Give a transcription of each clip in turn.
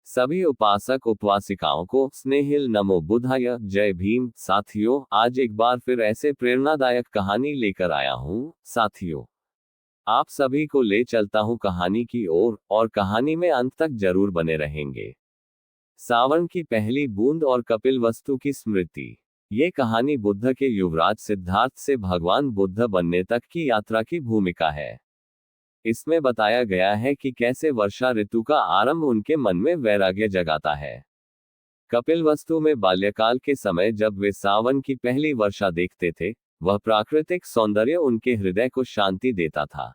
सभी उपासक उपवासिकाओं को स्नेहिल नमो बुद्धाय जय भीम। साथियों, आज एक बार फिर ऐसे प्रेरणादायक कहानी लेकर आया हूँ। साथियों, आप सभी को ले चलता हूँ कहानी की ओर, और कहानी में अंत तक जरूर बने रहेंगे। सावन की पहली बूंद और कपिलवस्तु की स्मृति। ये कहानी बुद्ध के युवराज सिद्धार्थ से भगवान बुद्ध बनने तक की यात्रा की भूमिका है। इसमें बताया गया है कि कैसे वर्षा ऋतु का आरंभ उनके मन में वैराग्य जगाता है। कपिलवस्तु में बाल्यकाल के समय जब वे सावन की पहली वर्षा देखते थे, वह प्राकृतिक सौंदर्य उनके हृदय को शांति देता था।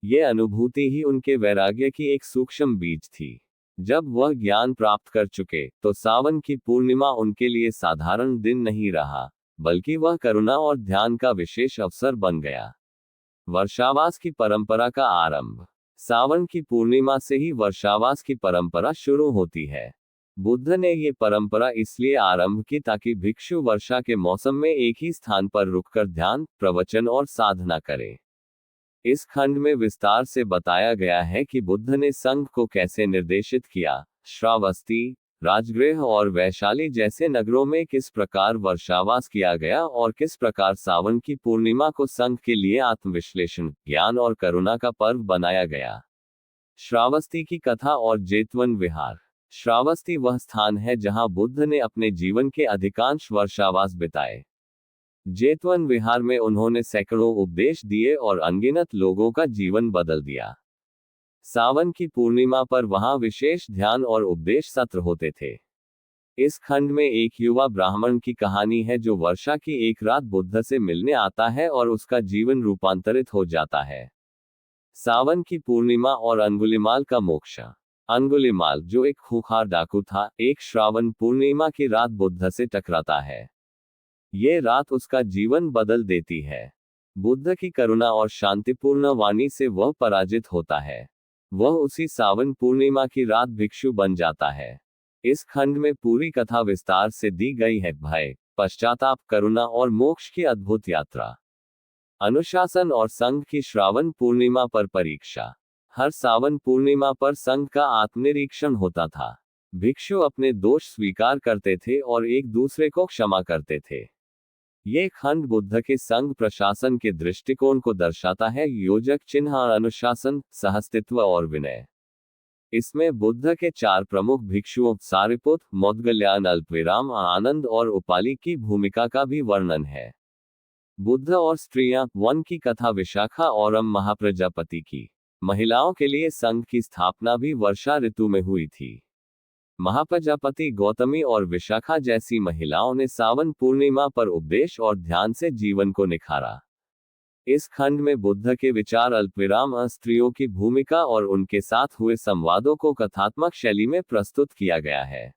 ये अनुभूति ही उनके वैराग्य की एक सूक्ष्म बीज थी। जब वह ज्ञान प्राप्त कर चुके, तो सावन की पूर्णिमा उनके लिए साधारण दिन नहीं रहा, बल्कि वह करुणा और ध्यान का विशेष अवसर बन गया। वर्षावास की परंपरा का आरंभ। सावन की पूर्णिमा से ही वर्षावास की परंपरा शुरू होती है। बुद्ध ने ये परंपरा इसलिए आरंभ की ताकि भिक्षु वर्षा के मौसम में एक ही स्थान पर रुककर ध्यान, प्रवचन और साधना करें। इस खंड में विस्तार से बताया गया है कि बुद्ध ने संघ को कैसे निर्देशित किया। श्रावस्ती, राजगृह और वैशाली जैसे नगरों में किस प्रकार वर्षावास किया गया और किस प्रकार सावन की पूर्णिमा को संघ के लिए आत्मविश्लेषण, ज्ञान और करुणा का पर्व बनाया गया। श्रावस्ती की कथा और जेतवन विहार। श्रावस्ती वह स्थान है जहां बुद्ध ने अपने जीवन के अधिकांश वर्षावास बिताए। जेतवन विहार में उन्होंने सैकड़ों उपदेश दिए और अनगिनत लोगों का जीवन बदल दिया। सावन की पूर्णिमा पर वहां विशेष ध्यान और उपदेश सत्र होते थे। इस खंड में एक युवा ब्राह्मण की कहानी है जो वर्षा की एक रात बुद्ध से मिलने आता है और उसका जीवन रूपांतरित हो जाता है। सावन की पूर्णिमा और अंगुलिमाल का मोक्ष। अंगुलिमाल, जो एक खूंखार डाकू था, एक श्रावण पूर्णिमा की रात बुद्ध से टकराता है। ये रात उसका जीवन बदल देती है। बुद्ध की करुणा और शांतिपूर्ण वाणी से वह पराजित होता है। वह उसी सावन पूर्णिमा की रात भिक्षु बन जाता है। इस खंड में पूरी कथा विस्तार से दी गई है। भय, पश्चाताप, करुणा और मोक्ष की अद्भुत यात्रा। अनुशासन और संघ की श्रावण पूर्णिमा पर परीक्षा। हर सावन पूर्णिमा पर संघ का आत्मनिरीक्षण होता था। भिक्षु अपने दोष स्वीकार करते थे और एक दूसरे को क्षमा करते थे। ये खंड बुद्ध के संघ प्रशासन के दृष्टिकोण को दर्शाता है। योजक चिन्ह, अनुशासन, सहस्तित्व और विनय। इसमें बुद्ध के 4 प्रमुख भिक्षुओं सारिपुत, मौदगल्यान, अल्पविराम, आनंद और उपाली की भूमिका का भी वर्णन है। बुद्ध और स्त्रियां, वन की कथा विशाखा और महाप्रजापति की। महिलाओं के लिए संघ की स्थापना भी वर्षा ऋतु में हुई थी। महाप्रजापति, गौतमी और विशाखा जैसी महिलाओं ने सावन पूर्णिमा पर उपदेश और ध्यान से जीवन को निखारा। इस खंड में बुद्ध के विचार, अल्पविराम, स्त्रियों की भूमिका और उनके साथ हुए संवादों को कथात्मक शैली में प्रस्तुत किया गया है।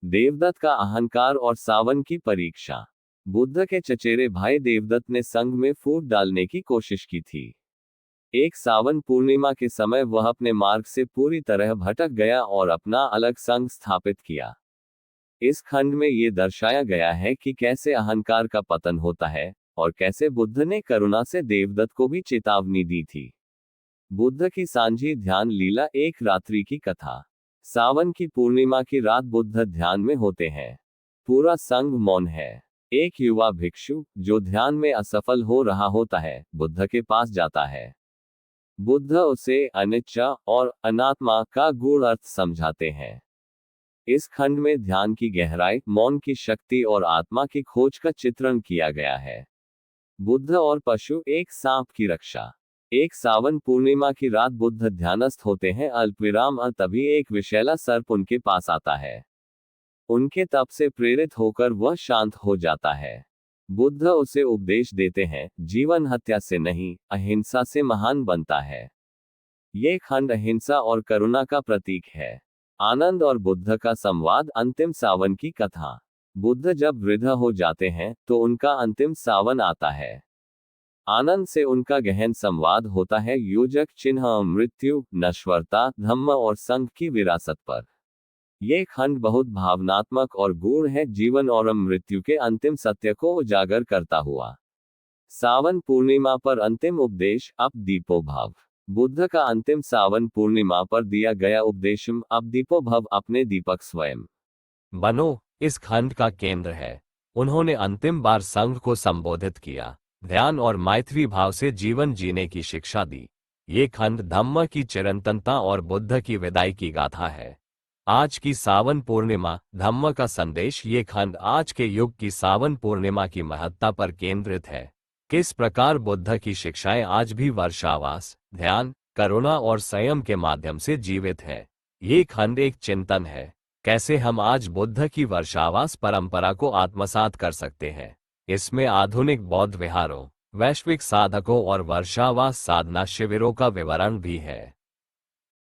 देवदत्त का अहंकार और सावन की परीक्षा। बुद्ध के चचेरे भाई देवदत्त ने संघ में फूट डालने की कोशिश की थी। एक सावन पूर्णिमा के समय वह अपने मार्ग से पूरी तरह भटक गया और अपना अलग संघ स्थापित किया। इस खंड में ये दर्शाया गया है कि कैसे अहंकार का पतन होता है और कैसे बुद्ध ने करुणा से देवदत्त को भी चेतावनी दी थी। बुद्ध की सांझी ध्यान लीला, एक रात्रि की कथा। सावन की पूर्णिमा की रात बुद्ध ध्यान में होते हैं। पूरा संघ मौन है। एक युवा भिक्षु, जो ध्यान में असफल हो रहा होता है, बुद्ध के पास जाता है। बुद्ध उसे अनिच्चा और अनात्मा का गूढ़ अर्थ समझाते हैं। इस खंड में ध्यान की गहराई, मौन की शक्ति और आत्मा की खोज का चित्रण किया गया है। बुद्ध और पशु, एक सांप की रक्षा। एक सावन पूर्णिमा की रात बुद्ध ध्यानस्थ होते हैं। अल्पविराम, तभी एक विषैला सर्प उनके पास आता है। उनके तप से प्रेरित होकर वह शांत हो जाता है। बुद्ध उसे उपदेश देते हैं, जीवन हत्या से नहीं, अहिंसा से महान बनता है। ये खंड अहिंसा और करुणा का प्रतीक है। आनंद और बुद्ध का संवाद, अंतिम सावन की कथा। बुद्ध जब वृद्ध हो जाते हैं तो उनका अंतिम सावन आता है। आनंद से उनका गहन संवाद होता है। योजक चिन्ह, मृत्यु, नश्वरता, धम्म और संघ की विरासत पर। ये खंड बहुत भावनात्मक और गूढ़ है, जीवन और मृत्यु के अंतिम सत्य को उजागर करता हुआ। सावन पूर्णिमा पर अंतिम उपदेश, अप दीपोभाव। बुद्ध का अंतिम सावन पूर्णिमा पर दिया गया उपदेशम, अब दीपो भव, अपने दीपक स्वयं बनो, इस खंड का केंद्र है। उन्होंने अंतिम बार संघ को संबोधित किया, ध्यान और मैत्री भाव से जीवन जीने की शिक्षा दी। ये खंड धम्म की चिरंतनता और बुद्ध की विदाई की गाथा है। आज की सावन पूर्णिमा धम्म का संदेश। ये खंड आज के युग की सावन पूर्णिमा की महत्ता पर केंद्रित है। किस प्रकार बुद्ध की शिक्षाएं आज भी वर्षावास, ध्यान, करुणा और संयम के माध्यम से जीवित है। ये खंड एक चिंतन है, कैसे हम आज बुद्ध की वर्षावास परंपरा को आत्मसात कर सकते हैं। इसमें आधुनिक बौद्ध विहारों, वैश्विक साधकों और वर्षावास साधना शिविरों का विवरण भी है।